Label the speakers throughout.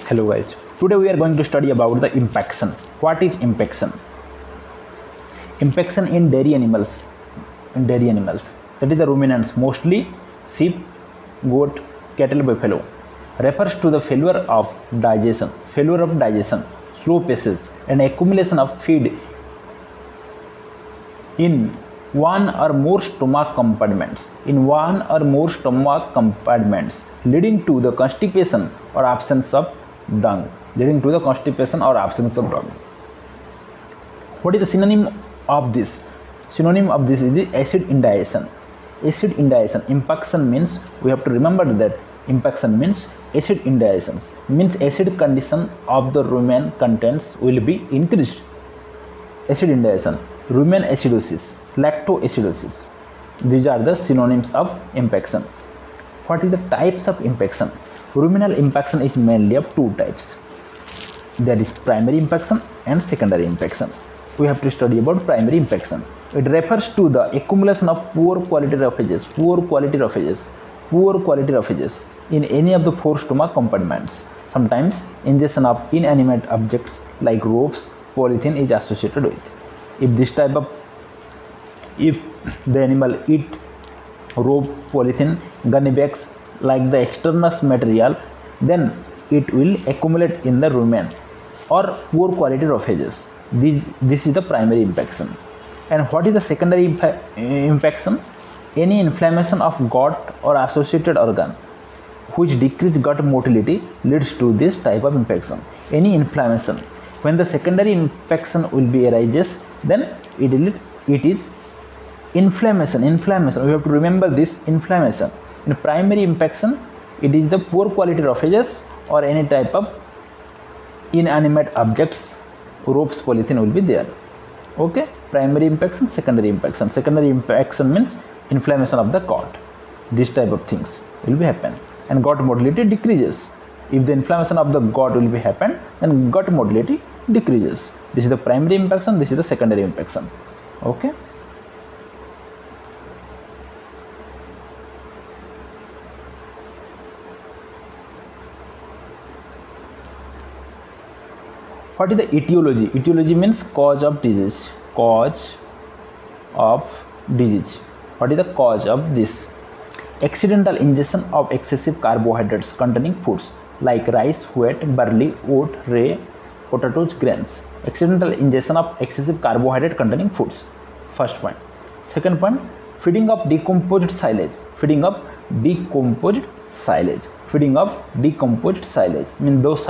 Speaker 1: Hello guys, today we are going to study about the impaction. What is impaction? Impaction in dairy animals, that is the ruminants, mostly sheep, goat, cattle, buffalo, refers to the failure of digestion, slow passage and accumulation of feed in one or more stomach compartments, leading to the constipation or absence of dung. What is the synonym of this? Synonym of this is the acid indigestion. Impaction means, we have to remember that impaction means acid indigestion, means acid condition of the rumen contents will be increased. Acid indigestion, rumen acidosis, lactoacidosis. These are the synonyms of impaction. What is the types of impaction? Ruminal impaction is mainly of two types. There is primary impaction and secondary impaction. We have to study about primary impaction. It refers to the accumulation of poor quality roughages in any of the four stomach compartments. Sometimes ingestion of inanimate objects like ropes, polythene is associated with. If the animal eat rope, polythene, gunny bags like the external material, then it will accumulate in the rumen or poor quality roughages. This is the primary impaction. And what is the secondary impaction? Any inflammation of gut or associated organ which decrease gut motility leads to this type of impaction. Any inflammation, when the secondary impaction will be arises, then it is inflammation. We have to remember this inflammation. In primary impaction, it is the poor quality roughages or any type of inanimate objects, ropes, polythene will be there. Okay, primary impaction, secondary impaction. Secondary impaction means inflammation of the gut. This type of things will be happen, and gut motility decreases. If the inflammation of the gut will be happen, then gut motility decreases. This is the primary impaction. This is the secondary impaction. Okay. What is the etiology? Etiology means cause of disease. What is the cause of this? Accidental ingestion of excessive carbohydrates containing foods like rice, wheat, barley, oat, rye, potatoes, grains. Accidental ingestion of excessive carbohydrate containing foods. First point. Second point, feeding of decomposed silage. Feeding of decomposed silage means those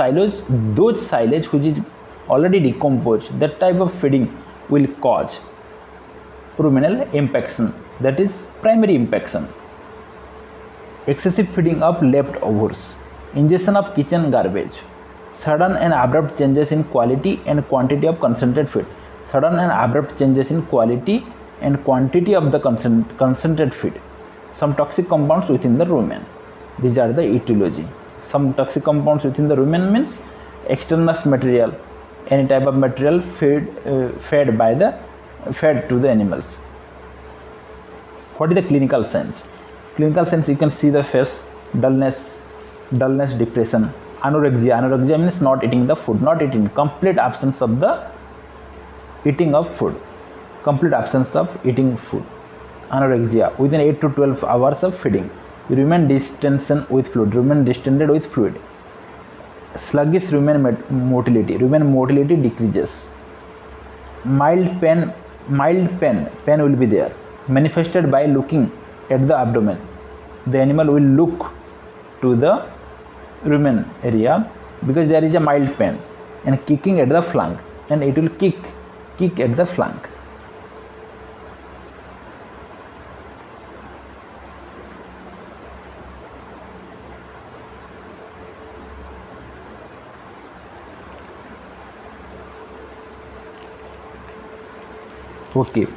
Speaker 1: silage which is already decomposed, that type of feeding will cause ruminal impaction, that is primary impaction. Excessive feeding of leftovers, ingestion of kitchen garbage, sudden and abrupt changes in quality and quantity of concentrated feed. Sudden and abrupt changes in quality and quantity of the concentrated feed. Some toxic compounds within the rumen. These are the etiology. Some toxic compounds within the rumen means external material, any type of material fed to the animals. What is the clinical signs? Clinical signs, you can see the face, dullness, depression, anorexia means not eating the food, complete absence of eating food. Anorexia, within 8 to 12 hours of feeding. Rumen distended with fluid. Sluggish rumen motility decreases. Mild pain will be there, manifested by looking at the abdomen. The animal will look to the rumen area because there is a mild pain, and kicking at the flank, and it will kick at the flank. Okay,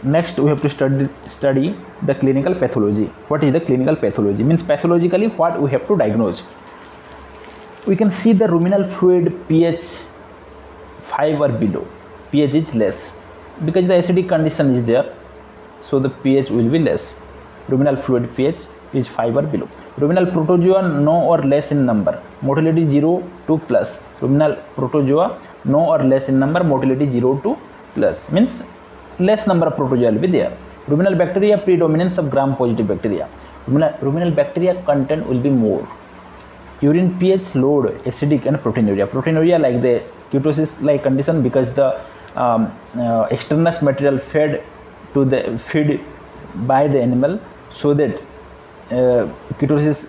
Speaker 1: next we have to study the clinical pathology. What is the clinical pathology? Means pathologically what we have to diagnose. We can see the ruminal fluid pH 5 or below. pH is less because the acidic condition is there, so the pH will be less. Ruminal fluid pH is 5 or below. Ruminal protozoa no or less in number, motility 0 to plus. Ruminal protozoa no or less in number, motility 0 to plus, means less number of protozoa will be there. Ruminal bacteria, predominance of gram positive bacteria. Ruminal bacteria content will be more. Urine pH load, acidic and proteinuria. Proteinuria like the ketosis like condition, because the extraneous material fed by the animal, so that ketosis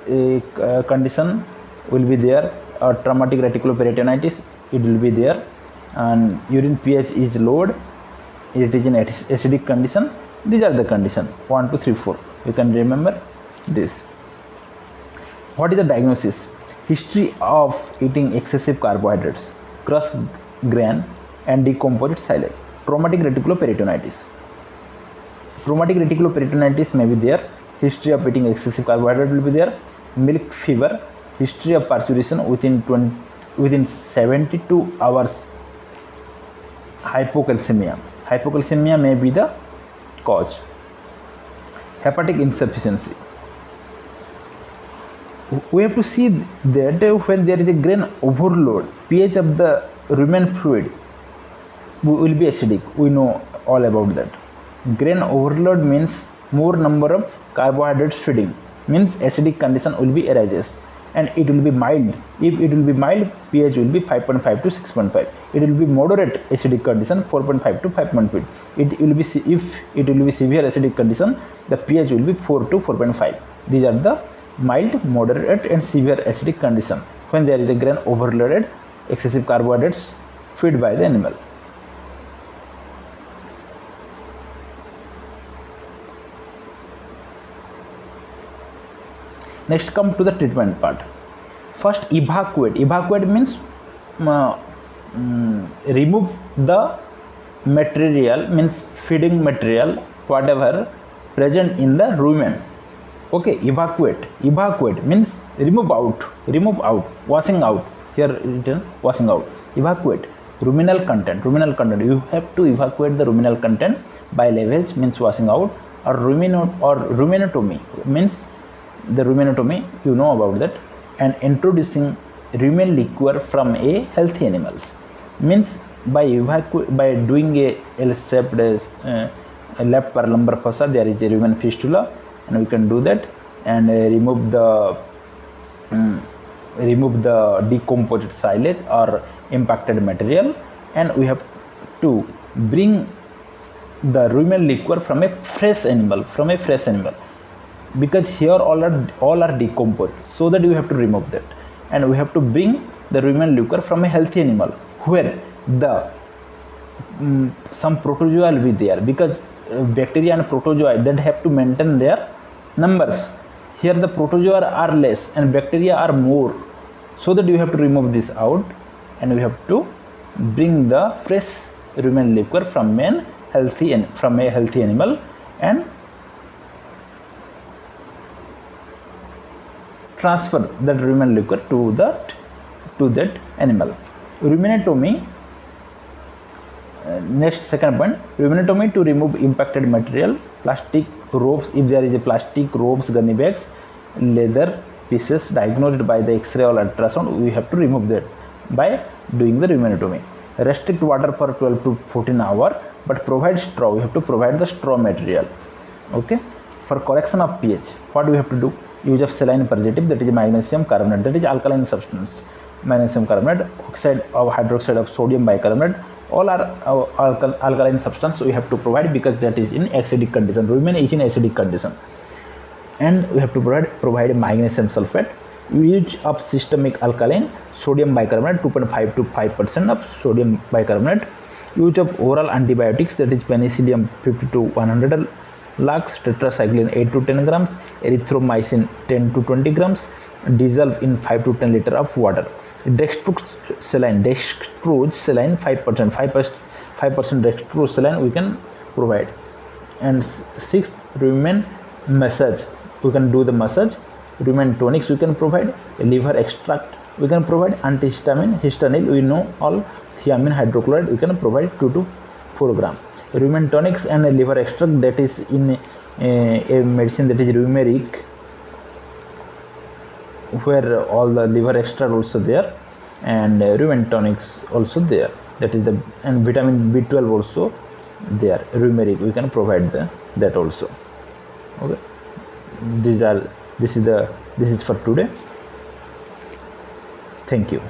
Speaker 1: condition will be there, or traumatic reticuloperitonitis it will be there, and urine pH is lowered, it is in acidic condition. These are the condition 1, 2, 3, 4. You can remember this. What is the diagnosis? History of eating excessive carbohydrates, crushed grain and decomposed silage. Traumatic reticuloperitonitis. Traumatic reticuloperitonitis may be there. History of eating excessive carbohydrate will be there. Milk fever. History of parturition within 72 hours. Hypocalcemia. Hypocalcemia may be the cause. Hepatic insufficiency. We have to see that when there is a grain overload, pH of the rumen fluid will be acidic. We know all about that. Grain overload means more number of carbohydrates feeding, means acidic condition will be arises, and it will be mild. If it will be mild, pH will be 5.5 to 6.5. It will be moderate acidic condition, 4.5 to 5.5. It will be, if it will be severe acidic condition, the pH will be 4 to 4.5. These are the mild, moderate and severe acidic condition when there is a grain overloaded, excessive carbohydrates fed by the animal. Next come to the treatment part. First, evacuate. Evacuate means remove the material, means feeding material, whatever present in the rumen. Okay, evacuate means remove out, washing out. Here written washing out. Evacuate. Ruminal content, you have to evacuate the ruminal content by lavage, means washing out, or ruminectomy means the ruminectomy, you know about that, and introducing rumen liquor from a healthy animals, means by doing a L-shaped left per lumbar fossa, there is a rumen fistula, and we can do that, and remove the decomposed silage or impacted material, and we have to bring the rumen liquor from a fresh animal, because here all are decomposed, so that we have to remove that, and we have to bring the rumen liquor from a healthy animal where the some protozoa will be there, because bacteria and protozoa that have to maintain their numbers. Here the protozoa are less and bacteria are more, so that you have to remove this out, and we have to bring the fresh rumen liquor from a healthy animal and transfer that rumen liquor to that animal. Ruminectomy. Next, second point, ruminectomy to remove impacted material, plastic ropes, if there is a plastic ropes, gunny bags, leather pieces diagnosed by the X-ray or ultrasound, we have to remove that by doing the ruminectomy. Restrict water for 12 to 14 hours, but provide straw. We have to provide the straw material. Okay. For correction of pH, what we have to do? Use of saline purgative, that is magnesium carbonate, that is alkaline substance. Magnesium carbonate, oxide or hydroxide of sodium bicarbonate, all are alkaline substance we have to provide, because that is in acidic condition. Rumen is in acidic condition, and we have to provide magnesium sulfate. Use of systemic alkaline, sodium bicarbonate 2.5 to 5% of sodium bicarbonate. Use of oral antibiotics, that is penicillium 50 to 100 lakhs, tetracycline 8 to 10 grams, erythromycin 10 to 20 grams, dissolved in 5 to 10 liter of water. Dextrose saline 5%, 5% dextrose saline we can provide. And sixth, rumen massage, we can do the massage. Rumen tonics we can provide. Liver extract we can provide. Antihistamine, histanil we know all. Thiamine hydrochloride we can provide 2 to 4 gram. Rumen tonics and liver extract, that is in a medicine, that is Rumeric where all the liver extra also there, and rumen tonics also there, that is the, and vitamin B12 also there, rumeric we can provide that also. Okay, this is for today. Thank you.